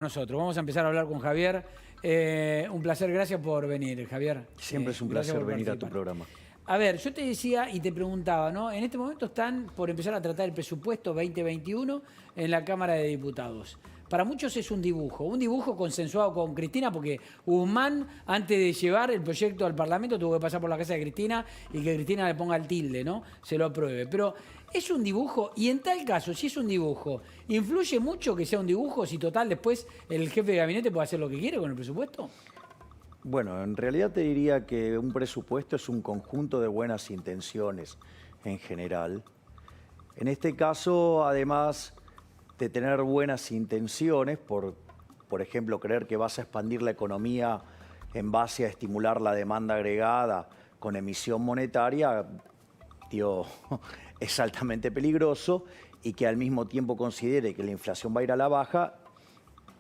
Nosotros. Vamos a empezar a hablar con Javier. Un placer, gracias por venir, Javier. Siempre es un placer venir a tu programa. A ver, yo te decía y te preguntaba, ¿no? En este momento están por empezar a tratar el presupuesto 2021 en la Cámara de Diputados. Para muchos es un dibujo consensuado con Cristina, porque Guzmán, antes de llevar el proyecto al Parlamento, tuvo que pasar por la casa de Cristina y que Cristina le ponga el tilde, ¿no? Se lo apruebe. Pero es un dibujo, y en tal caso, si es un dibujo, ¿influye mucho que sea un dibujo si total después el jefe de gabinete puede hacer lo que quiere con el presupuesto? Bueno, en realidad te diría que un presupuesto es un conjunto de buenas intenciones en general. En este caso, además de tener buenas intenciones, por ejemplo, creer que vas a expandir la economía en base a estimular la demanda agregada con emisión monetaria, tío, es altamente peligroso, y que al mismo tiempo considere que la inflación va a ir a la baja,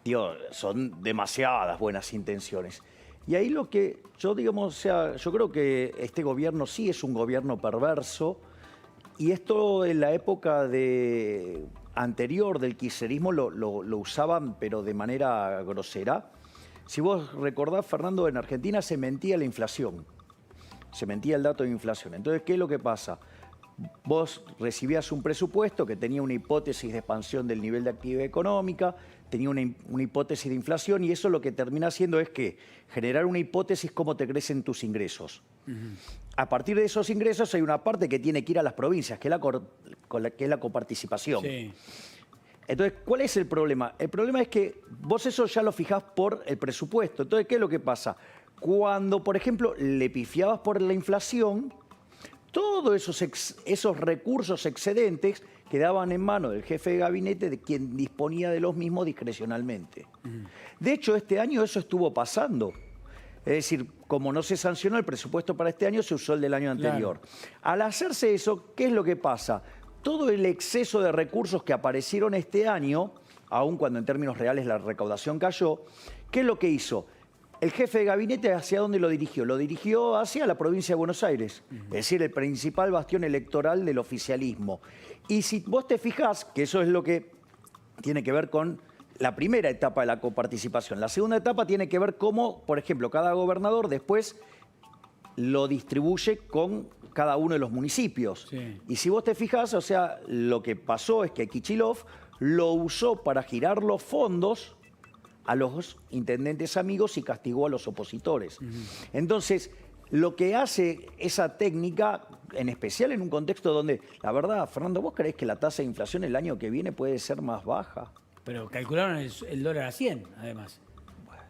tío, son demasiadas buenas intenciones. Y ahí lo que yo, digamos, o sea, yo creo que este gobierno sí es un gobierno perverso, y esto en la época anterior del kirchnerismo lo usaban, pero de manera grosera. Si vos recordás, Fernando, en Argentina se mentía la inflación, se mentía el dato de inflación. Entonces, ¿qué es lo que pasa? Vos recibías un presupuesto que tenía una hipótesis de expansión del nivel de actividad económica, tenía una hipótesis de inflación, y eso lo que termina haciendo es que generar una hipótesis cómo te crecen tus ingresos. A partir de esos ingresos hay una parte que tiene que ir a las provincias, que es la coparticipación. Sí. Entonces, ¿cuál es el problema? El problema es que vos eso ya lo fijás por el presupuesto. Entonces, ¿qué es lo que pasa? Cuando, por ejemplo, le pifiabas por la inflación, todos esos recursos excedentes quedaban en manos del jefe de gabinete, de quien disponía de los mismos discrecionalmente. De hecho, este año eso estuvo pasando. Es decir, como no se sancionó el presupuesto para este año, se usó el del año anterior. Claro. Al hacerse eso, ¿qué es lo que pasa? Todo el exceso de recursos que aparecieron este año, aun cuando en términos reales la recaudación cayó, ¿qué es lo que hizo? El jefe de gabinete, ¿hacia dónde lo dirigió? Lo dirigió hacia la provincia de Buenos Aires, es decir, el principal bastión electoral del oficialismo. Y si vos te fijás, que eso es lo que tiene que ver con la primera etapa de la coparticipación. La segunda etapa tiene que ver cómo, por ejemplo, cada gobernador después lo distribuye con cada uno de los municipios. Sí. Y si vos te fijás, o sea, lo que pasó es que Kicillof lo usó para girar los fondos a los intendentes amigos y castigó a los opositores. Entonces, lo que hace esa técnica, en especial en un contexto donde, la verdad, Fernando, ¿vos creés que la tasa de inflación el año que viene puede ser más baja? Pero calcularon el dólar a 100, además. Bueno,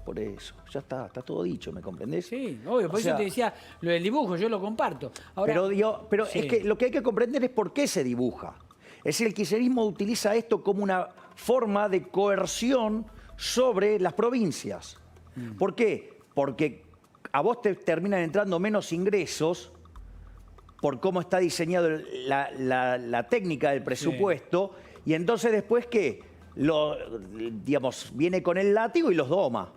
por eso, ya está todo dicho, ¿me comprendés? Sí, obvio, por eso te decía lo del dibujo, yo lo comparto. Ahora, pero sí, es que lo que hay que comprender es por qué se dibuja. Es decir, el kirchnerismo utiliza esto como una forma de coerción sobre las provincias. ¿Por qué? Porque a vos te terminan entrando menos ingresos por cómo está diseñado la técnica del presupuesto, sí. Y entonces después, ¿qué? Digamos, viene con el látigo y los doma.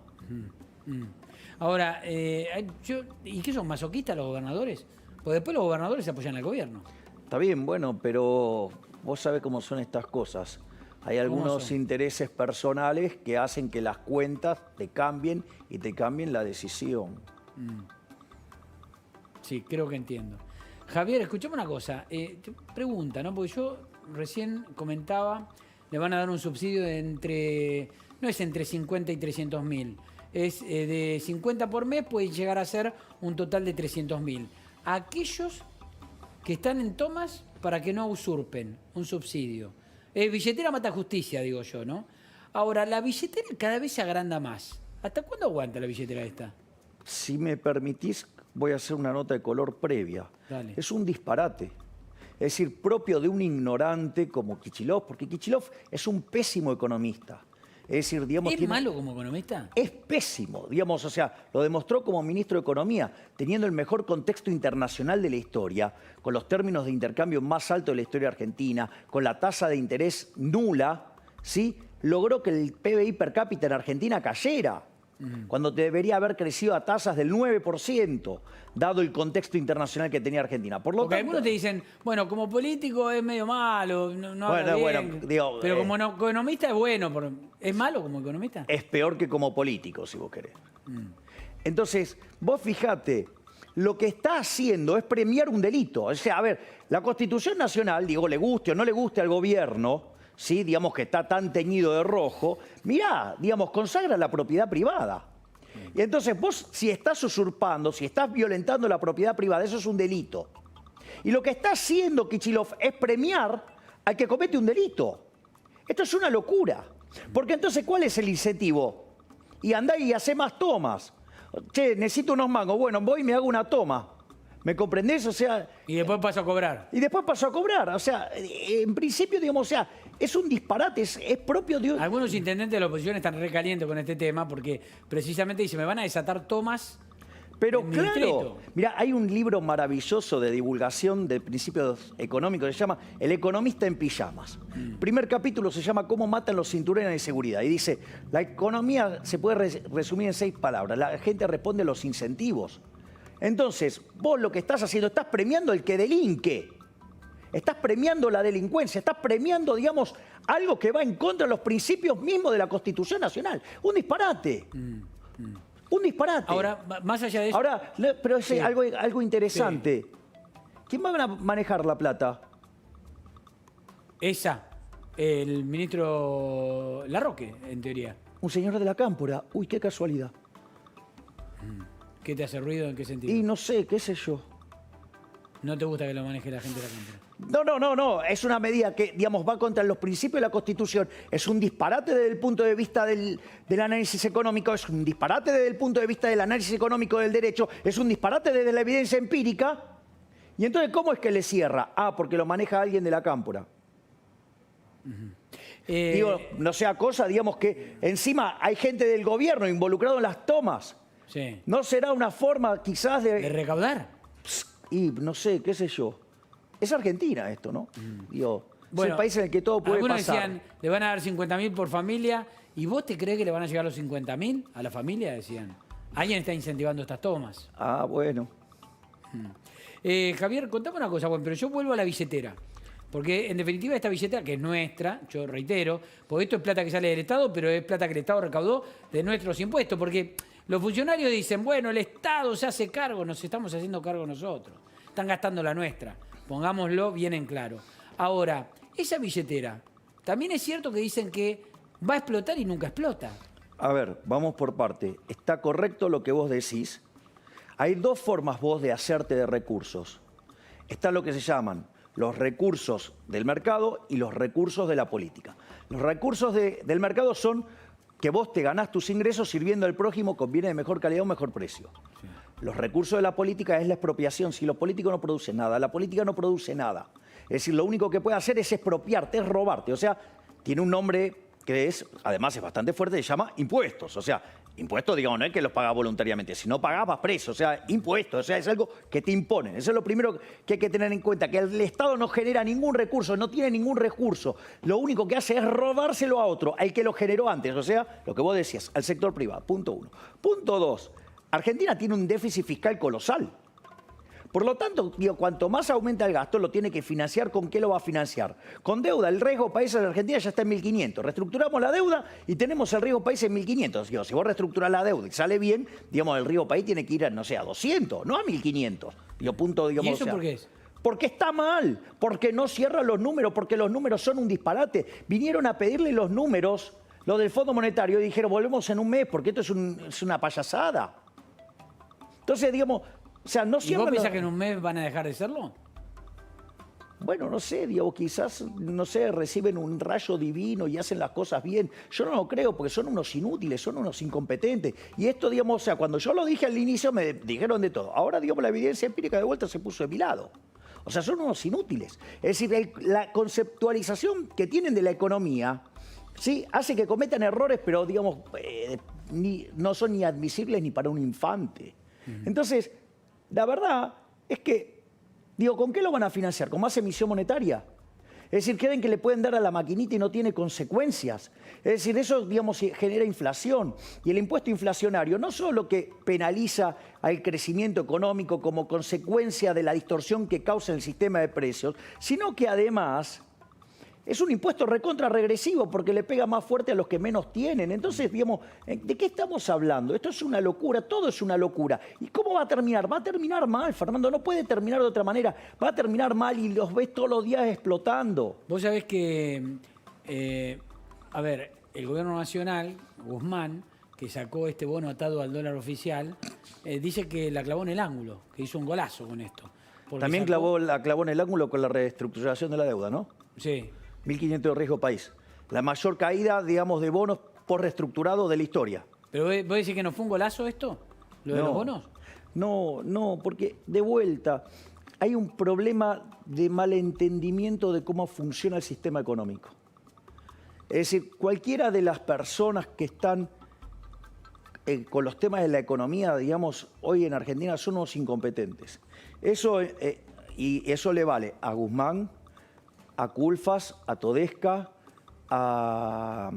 Ahora, ¿y qué son masoquistas los gobernadores? Porque después los gobernadores apoyan al gobierno. Está bien, bueno, pero vos sabés cómo son estas cosas. Hay algunos intereses personales que hacen que las cuentas te cambien y te cambien la decisión. Sí, creo que entiendo. Javier, escuchame una cosa. Pregunta, ¿no? Porque yo recién comentaba, le van a dar un subsidio de no es entre 50 y 300.000. Es de 50 por mes, puede llegar a ser un total de 300.000. Aquellos que están en tomas para que no usurpen un subsidio. Billetera mata justicia, digo yo, ¿no? Ahora, la billetera cada vez se agranda más. ¿Hasta cuándo aguanta la billetera esta? Si me permitís, voy a hacer una nota de color previa. Dale. Es un disparate. Es decir, propio de un ignorante como Kicillof, porque Kicillof es un pésimo economista. Es decir, digamos, ¿Es malo como economista? Es pésimo, digamos, o sea, lo demostró como ministro de Economía, teniendo el mejor contexto internacional de la historia, con los términos de intercambio más altos de la historia argentina, con la tasa de interés nula, ¿sí? Logró que el PBI per cápita en Argentina cayera. cuando debería haber crecido a tasas del 9%, dado el contexto internacional que tenía Argentina. Por lo Porque tanto, algunos te dicen, bueno, como político es medio malo, no habla bien, digo, pero como economista es bueno. ¿Es malo como economista? es peor que como político, si vos querés. Entonces, vos fijate, lo que está haciendo es premiar un delito. O sea, a ver, la Constitución Nacional, digo, le guste o no le guste al gobierno, ¿sí? Digamos que está tan teñido de rojo, mirá, digamos, consagra la propiedad privada. Y entonces vos, si estás usurpando, si estás violentando la propiedad privada, eso es un delito. Y lo que está haciendo Kicillof es premiar al que comete un delito. Esto es una locura. Porque entonces, ¿cuál es el incentivo? Y andá y hacé más tomas. Che, necesito unos mangos. Bueno, voy y me hago una toma. ¿Me comprendés? O sea... Y después paso a cobrar. Y después paso a cobrar. O sea, en principio, digamos, o sea, es un disparate, es propio de... Algunos intendentes de la oposición están recalientes con este tema porque precisamente dicen, me van a desatar tomas. Pero claro, mira, hay un libro maravilloso de divulgación de principios económicos que se llama El economista en pijamas. Primer capítulo se llama Cómo matan los cinturones de seguridad. Y dice, la economía se puede resumir en 6 palabras. La gente responde a los incentivos. Entonces, vos lo que estás haciendo, estás premiando el que delinque. Estás premiando la delincuencia, estás premiando, digamos, algo que va en contra de los principios mismos de la Constitución Nacional. Un disparate. Un disparate. Ahora, más allá de eso... Ahora, pero es Sí. algo interesante. ¿Quién va a manejar la plata? Esa, el ministro Larroque, en teoría. Un señor de la Cámpora. Uy, qué casualidad. ¿Qué te hace ruido? ¿En qué sentido? Y no sé, qué sé yo. ¿No te gusta que lo maneje la gente de la Cámpora? No. Es una medida que, digamos, va contra los principios de la Constitución. Es un disparate desde el punto de vista del análisis económico. Es un disparate desde el punto de vista del análisis económico del derecho. Es un disparate desde la evidencia empírica. Y entonces, ¿cómo es que le cierra? Ah, porque lo maneja alguien de la Cámpora. Digo, no sea cosa, digamos que encima hay gente del gobierno involucrado en las tomas. Sí. ¿No será una forma quizás ¿De recaudar? Y no sé, qué sé yo. Es Argentina esto, ¿no? Digo, es el país en el que todo puede algunos pasar. decían, le van a dar 50.000 por familia. ¿Y vos te crees que le van a llegar los 50.000 a la familia? Decían. Alguien está incentivando estas tomas. Ah, bueno. Javier, contame una cosa, bueno, pero yo vuelvo a la billetera. Porque en definitiva esta billetera, que es nuestra, yo reitero, porque esto es plata que sale del Estado, pero es plata que el Estado recaudó de nuestros impuestos. Porque los funcionarios dicen, bueno, el Estado se hace cargo, nos estamos haciendo cargo nosotros. Están gastando la nuestra. Pongámoslo bien en claro. Ahora, esa billetera, también es cierto que dicen que va a explotar y nunca explota. A ver, vamos por parte. Está correcto lo que vos decís. Hay 2 formas vos de hacerte de recursos. Está lo que se llaman los recursos del mercado y los recursos de la política. Los recursos del mercado son que vos te ganás tus ingresos sirviendo al prójimo con bienes de mejor calidad o mejor precio. Sí. Los recursos de la política es la expropiación. Si los políticos no producen nada, la política no produce nada. Es decir, lo único que puede hacer es expropiarte, es robarte. O sea, tiene un nombre que es, además es bastante fuerte, se llama impuestos. O sea, impuestos, digamos, no es que los pagás voluntariamente. Si no pagás, vas preso. O sea, impuestos. O sea, es algo que te imponen. Eso es lo primero que hay que tener en cuenta, que el Estado no genera ningún recurso, no tiene ningún recurso. Lo único que hace es robárselo a otro, al que lo generó antes. O sea, lo que vos decías, al sector privado. Punto 1. Punto 2. Argentina tiene un déficit fiscal colosal. Por lo tanto, digo, cuanto más aumenta el gasto, lo tiene que financiar. ¿Con qué lo va a financiar? Con deuda. El riesgo país de la Argentina ya está en 1.500. Reestructuramos la deuda y tenemos el riesgo país en 1.500. Digo, si vos reestructurás la deuda y sale bien, digamos, el riesgo país tiene que ir a, no sé, a 200, no a 1.500. Digo, punto, digamos, ¿Y eso por qué es? Porque está mal, porque no cierran los números, porque los números son un disparate. Vinieron a pedirle los números, los del Fondo Monetario, y dijeron, volvemos en un mes, porque esto es una payasada. Entonces, digamos... O sea, no ¿Y vos pensás que en un mes van a dejar de serlo? Bueno, no sé, digo, quizás, no sé, reciben un rayo divino y hacen las cosas bien. Yo no lo creo porque son unos inútiles, son unos incompetentes. Y esto, digamos, o sea, cuando yo lo dije al inicio me dijeron de todo. Ahora, digamos, la evidencia empírica de vuelta se puso de mi lado. O sea, son unos inútiles. Es decir, la conceptualización que tienen de la economía, sí, hace que cometan errores, pero, digamos, no son ni admisibles ni para un infante. Entonces... La verdad es que, digo, ¿con qué lo van a financiar? ¿Con más emisión monetaria? Es decir, creen que le pueden dar a la maquinita y no tiene consecuencias. Es decir, eso, digamos, genera inflación. Y el impuesto inflacionario no solo que penaliza al crecimiento económico como consecuencia de la distorsión que causa el sistema de precios, sino que además es un impuesto recontra regresivo porque le pega más fuerte a los que menos tienen. Entonces, digamos, ¿de qué estamos hablando? Esto es una locura, todo es una locura. ¿Y cómo va a terminar? Va a terminar mal, Fernando, no puede terminar de otra manera. Va a terminar mal y los ves todos los días explotando. Vos sabés que, a ver, el gobierno nacional, Guzmán, que sacó este bono atado al dólar oficial, dice que la clavó en el ángulo, que hizo un golazo con esto. También la clavó en el ángulo con la reestructuración de la deuda, ¿no? Sí. 1.500 de riesgo país. La mayor caída, digamos, de bonos por reestructurado de la historia. ¿Pero vos decís que no fue un golazo esto? ¿Lo de los bonos? No, porque de vuelta hay un problema de malentendimiento de cómo funciona el sistema económico. Es decir, cualquiera de las personas que están con los temas de la economía, digamos, hoy en Argentina son unos incompetentes. Y eso le vale a Guzmán, a Culfas, a Todesca, a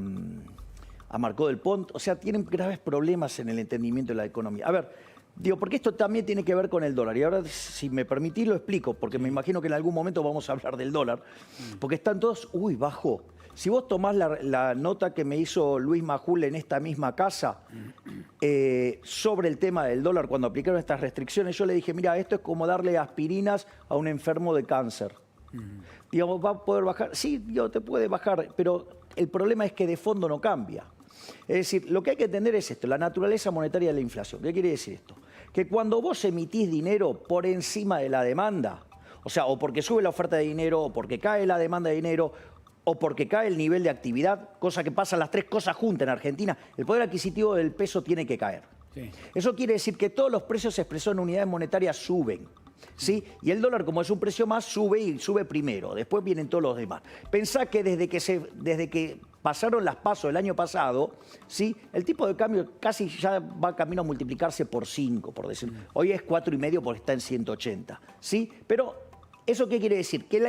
Marcó del Pont. O sea, tienen graves problemas en el entendimiento de la economía. A ver, digo, porque esto también tiene que ver con el dólar. Y ahora, si me permitís, lo explico, porque me imagino que en algún momento vamos a hablar del dólar. Porque están todos, bajó. Si vos tomás la nota que me hizo Luis Majul en esta misma casa sobre el tema del dólar, cuando aplicaron estas restricciones, yo le dije, mira, esto es como darle aspirinas a un enfermo de cáncer. Digamos, ¿va a poder bajar? Sí, te puede bajar, pero el problema es que de fondo no cambia. Es decir, lo que hay que entender es esto, la naturaleza monetaria de la inflación. ¿Qué quiere decir esto? Que cuando vos emitís dinero por encima de la demanda, o sea, o porque sube la oferta de dinero, o porque cae la demanda de dinero, o porque cae el nivel de actividad, cosa que pasan las tres cosas juntas en Argentina, el poder adquisitivo del peso tiene que caer. Sí. Eso quiere decir que todos los precios expresados en unidades monetarias suben. ¿Sí? Y el dólar, como es un precio más, sube y sube primero. Después vienen todos los demás. Pensá que desde que pasaron las PASO el año pasado, ¿sí? El tipo de cambio casi ya va camino a multiplicarse por 5, por decir. Hoy es 4,5 porque está en 180. ¿Sí? Pero, ¿eso qué quiere decir? Que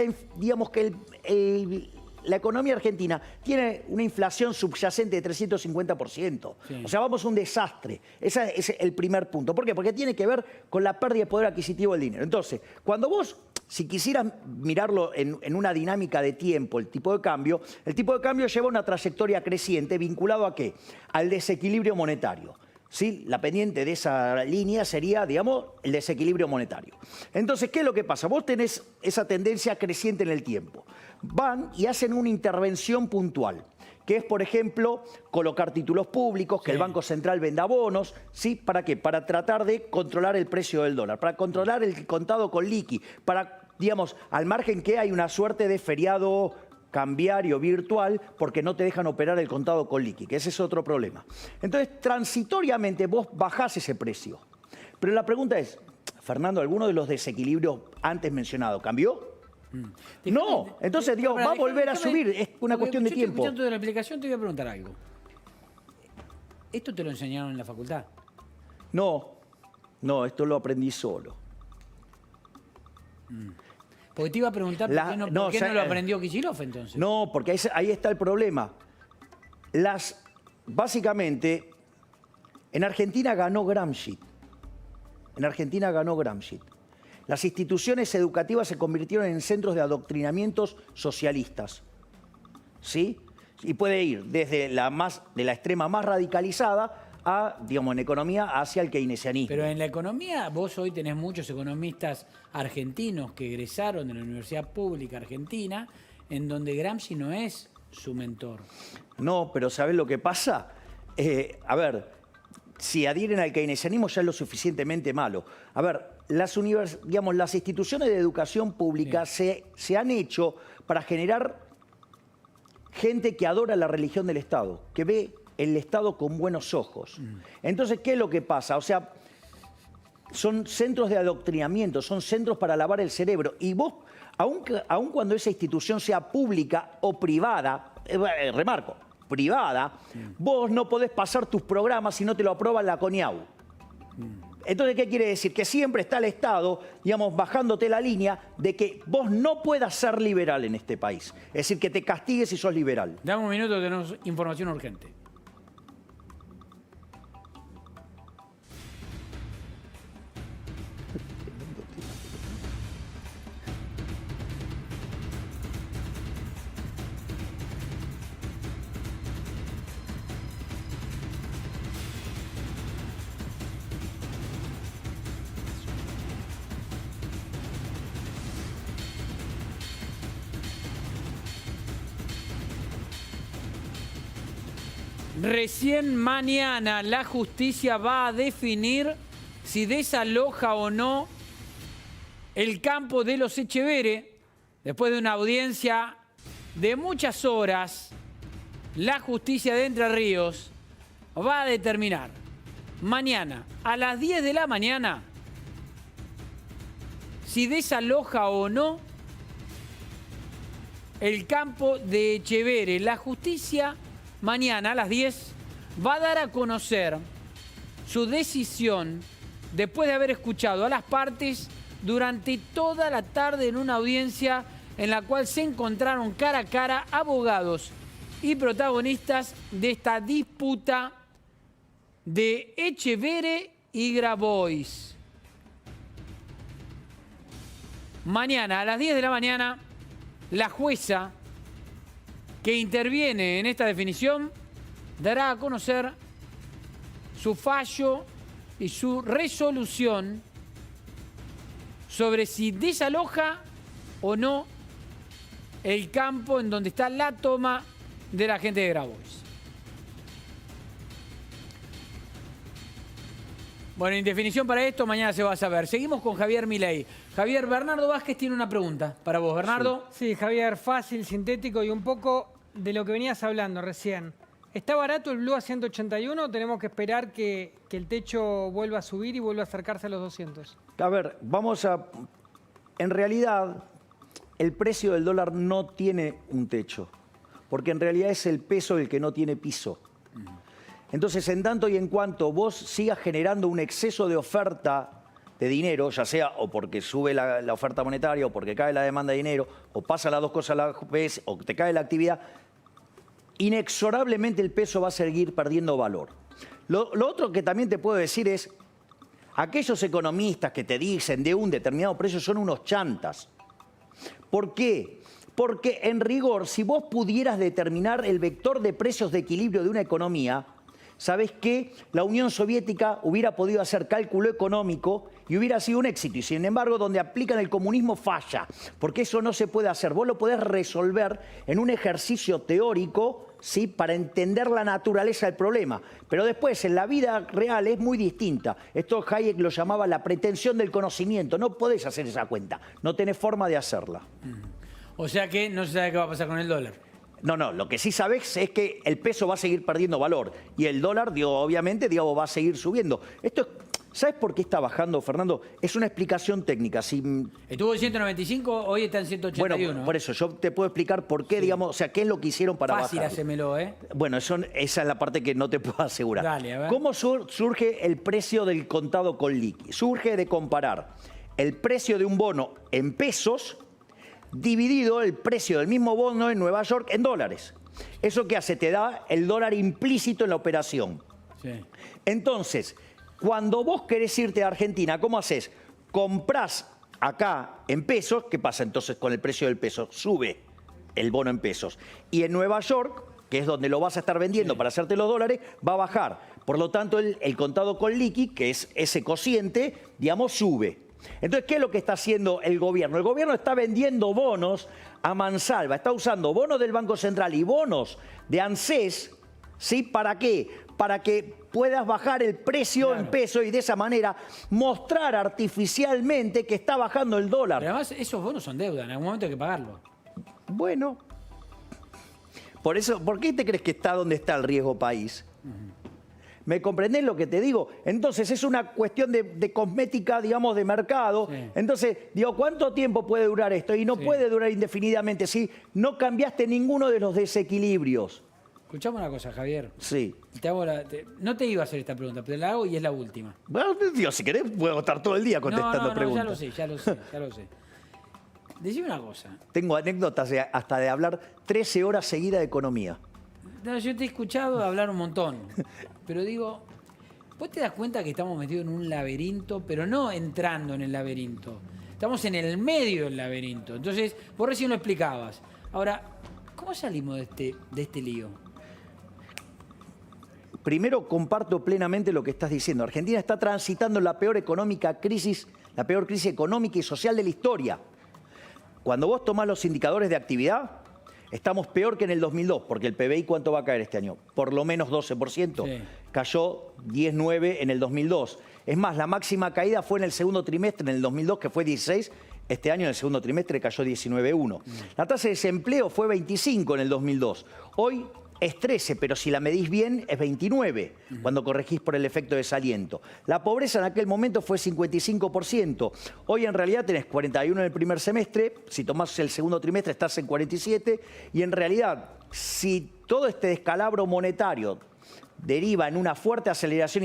la economía argentina tiene una inflación subyacente de 350%. Sí. O sea, vamos a un desastre. Ese es el primer punto. ¿Por qué? Porque tiene que ver con la pérdida de poder adquisitivo del dinero. Entonces, cuando vos, si quisieras mirarlo en una dinámica de tiempo, el tipo de cambio lleva una trayectoria creciente vinculado ¿a qué? Al desequilibrio monetario. ¿Sí? La pendiente de esa línea sería, digamos, el desequilibrio monetario. Entonces, ¿qué es lo que pasa? Vos tenés esa tendencia creciente en el tiempo. Van y hacen una intervención puntual, que es, por ejemplo, colocar títulos públicos, que el Banco Central venda bonos, ¿sí? ¿Para qué? Para tratar de controlar el precio del dólar, para controlar el contado con liqui, para, digamos, al margen que hay una suerte de feriado cambiario virtual porque no te dejan operar el contado con liqui, que ese es otro problema. Entonces, transitoriamente vos bajás ese precio. Pero la pregunta es, Fernando, ¿alguno de los desequilibrios antes mencionados cambió? No, entonces digo, va a volver a subir, es una cuestión de tiempo. Escuchando de la aplicación te voy a preguntar algo. ¿Esto te lo enseñaron en la facultad? No, esto lo aprendí solo. Porque te iba a preguntar por qué no lo aprendió Kicillof entonces. No, porque ahí está el problema. Básicamente, en Argentina ganó Gramsci. Las instituciones educativas se convirtieron en centros de adoctrinamientos socialistas. ¿Sí? Y puede ir desde de la extrema más radicalizada a, digamos, en economía, hacia el keynesianismo. Pero en la economía, vos hoy tenés muchos economistas argentinos que egresaron de la Universidad Pública Argentina, en donde Gramsci no es su mentor. No, pero ¿sabés lo que pasa? A ver, si adhieren al keynesianismo ya es lo suficientemente malo. A ver, las instituciones de educación pública se han hecho para generar gente que adora la religión del Estado, que ve el Estado con buenos ojos. Entonces, ¿qué es lo que pasa? O sea, son centros de adoctrinamiento, son centros para lavar el cerebro. Y vos, aun cuando esa institución sea pública o privada, remarco, privada, vos no podés pasar tus programas si no te lo aprueba la CONIAU. Entonces, ¿qué quiere decir? Que siempre está el Estado, digamos, bajándote la línea de que vos no puedas ser liberal en este país. Es decir, que te castigues si sos liberal. Dame un minuto, tenemos información urgente. Recién mañana la justicia va a definir si desaloja o no el campo de los Etcheverry. Después de una audiencia de muchas horas, la justicia de Entre Ríos va a determinar mañana a las 10 de la mañana si desaloja o no el campo de Etcheverry. La justicia mañana a las 10 va a dar a conocer su decisión después de haber escuchado a las partes durante toda la tarde en una audiencia en la cual se encontraron cara a cara abogados y protagonistas de esta disputa de Etcheverry y Grabois. Mañana a las 10 de la mañana, la jueza que interviene en esta definición dará a conocer su fallo y su resolución sobre si desaloja o no el campo en donde está la toma de la gente de Grabois. Bueno, en definición para esto, mañana se va a saber. Seguimos con Javier Milei. Javier, Bernardo Vázquez tiene una pregunta para vos. Bernardo. Sí, Javier, fácil, sintético y un poco de lo que venías hablando recién. ¿Está barato el Blue a 181 o tenemos que esperar que el techo vuelva a subir y vuelva a acercarse a los 200? A ver, en realidad, el precio del dólar no tiene un techo, porque en realidad es el peso el que no tiene piso. Entonces, en tanto y en cuanto vos sigas generando un exceso de oferta de dinero, ya sea o porque sube la oferta monetaria o porque cae la demanda de dinero, o pasa las dos cosas a la vez, o te cae la actividad, inexorablemente el peso va a seguir perdiendo valor. Lo otro que también te puedo decir es, aquellos economistas que te dicen de un determinado precio son unos chantas. ¿Por qué? Porque en rigor, si vos pudieras determinar el vector de precios de equilibrio de una economía, ¿sabés qué? La Unión Soviética hubiera podido hacer cálculo económico y hubiera sido un éxito. Y sin embargo, donde aplican el comunismo falla, porque eso no se puede hacer. Vos lo podés resolver en un ejercicio teórico, ¿sí?, para entender la naturaleza del problema. Pero después, en la vida real, es muy distinta. Esto Hayek lo llamaba la pretensión del conocimiento. No podés hacer esa cuenta. No tenés forma de hacerla. O sea que no se sabe qué va a pasar con el dólar. No, lo que sí sabés es que el peso va a seguir perdiendo valor y el dólar, obviamente, va a seguir subiendo. ¿Sabes por qué está bajando, Fernando? Es una explicación técnica. Estuvo en 195, hoy está en 181. Bueno, por eso yo te puedo explicar por qué, qué es lo que hicieron para bajar. Fácil, hacémelo, ¿eh? Bueno, esa es la parte que no te puedo asegurar. Dale, a ver. ¿Cómo surge el precio del contado con liqui? Surge de comparar el precio de un bono en pesos dividido el precio del mismo bono en Nueva York en dólares. ¿Eso qué hace? Te da el dólar implícito en la operación. Sí. Entonces, cuando vos querés irte a Argentina, ¿cómo haces? Comprás acá en pesos, ¿qué pasa entonces con el precio del peso? Sube el bono en pesos. Y en Nueva York, que es donde lo vas a estar vendiendo para hacerte los dólares, va a bajar. Por lo tanto, el contado con liqui, que es ese cociente, sube. Entonces, ¿qué es lo que está haciendo el gobierno? El gobierno está vendiendo bonos a mansalva, está usando bonos del Banco Central y bonos de ANSES, ¿sí? ¿Para qué? Para que puedas bajar el precio en peso y de esa manera mostrar artificialmente que está bajando el dólar. Pero además, esos bonos son deuda, en algún momento hay que pagarlo. Bueno, por eso, ¿por qué te crees que está donde está el riesgo país? ¿Me comprendés lo que te digo? Entonces, es una cuestión de cosmética, de mercado. Sí. Entonces, ¿cuánto tiempo puede durar esto? Y no puede durar indefinidamente si no cambiaste ninguno de los desequilibrios. Escuchame una cosa, Javier. Sí. No te iba a hacer esta pregunta, pero la hago y es la última. Bueno, Dios, si querés, puedo estar todo el día contestando preguntas. Ya lo sé. Decime una cosa. Tengo anécdotas hasta de hablar 13 horas seguidas de economía. No, yo te he escuchado hablar un montón, pero digo, vos te das cuenta que estamos metidos en un laberinto, pero no entrando en el laberinto. Estamos en el medio del laberinto. Entonces, vos recién lo explicabas. Ahora, ¿cómo salimos de este lío? Primero, comparto plenamente lo que estás diciendo. Argentina está transitando la peor crisis económica y social de la historia. Cuando vos tomás los indicadores de actividad, estamos peor que en el 2002, porque el PBI, ¿cuánto va a caer este año? Por lo menos 12%. Sí. Cayó 10,9 en el 2002. Es más, la máxima caída fue en el segundo trimestre, en el 2002, que fue 16. Este año, en el segundo trimestre, cayó 19,1. La tasa de desempleo fue 25 en el 2002. Hoy es 13, pero si la medís bien es 29, cuando corregís por el efecto desaliento. La pobreza en aquel momento fue 55%. Hoy en realidad tenés 41 en el primer semestre, si tomás el segundo trimestre estás en 47, y en realidad, si todo este descalabro monetario deriva en una fuerte aceleración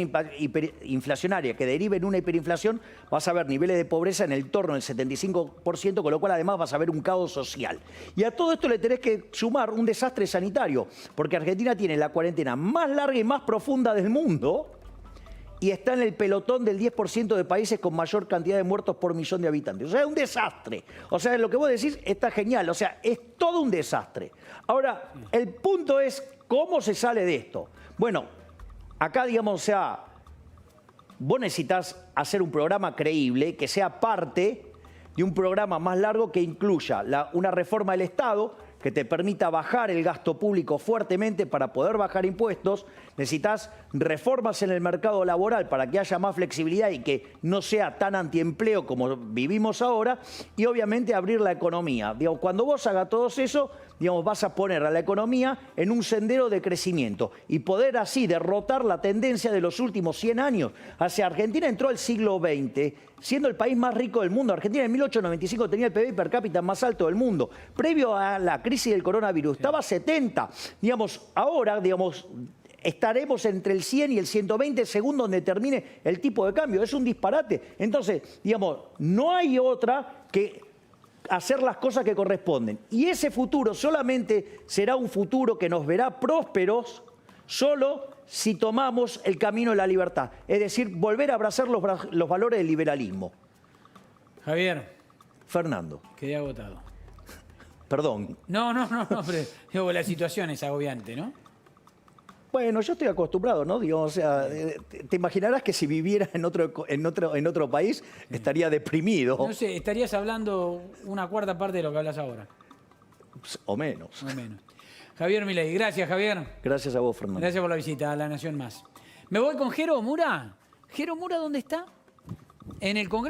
inflacionaria que deriva en una hiperinflación, vas a ver niveles de pobreza en el torno del 75%, con lo cual además vas a ver un caos social. Y a todo esto le tenés que sumar un desastre sanitario, porque Argentina tiene la cuarentena más larga y más profunda del mundo y está en el pelotón del 10% de países con mayor cantidad de muertos por millón de habitantes. O sea, es un desastre. O sea, lo que vos decís está genial. O sea, es todo un desastre. Ahora, el punto es cómo se sale de esto. Bueno, acá, digamos, o sea, vos necesitas hacer un programa creíble que sea parte de un programa más largo que incluya una reforma del Estado que te permita bajar el gasto público fuertemente para poder bajar impuestos. Necesitas reformas en el mercado laboral para que haya más flexibilidad y que no sea tan antiempleo como vivimos ahora. Y obviamente abrir la economía. Digamos, cuando vos hagas todo eso, digamos, vas a poner a la economía en un sendero de crecimiento y poder así derrotar la tendencia de los últimos 100 años. Hacia Argentina entró al siglo XX siendo el país más rico del mundo. Argentina en 1895 tenía el PBI per cápita más alto del mundo. Previo a la crisis del coronavirus estaba a 70. Digamos, ahora, digamos, estaremos entre el 100 y el 120 según donde termine el tipo de cambio. Es un disparate. Entonces, digamos, no hay otra que hacer las cosas que corresponden. Y ese futuro solamente será un futuro que nos verá prósperos solo si tomamos el camino de la libertad. Es decir, volver a abrazar los valores del liberalismo. Javier. Fernando. Quedé agotado. Perdón. No, pero digo, la situación es agobiante, ¿no? Bueno, yo estoy acostumbrado, ¿no? Digo, o sea, te imaginarás que si viviera en otro país estaría deprimido. No sé, estarías hablando una cuarta parte de lo que hablas ahora. O menos. O menos. Javier Milei, gracias, Javier. Gracias a vos, Fernando. Gracias por la visita a La Nación Más. Me voy con Jero Mura. Jero Mura, ¿dónde está? En el Congreso.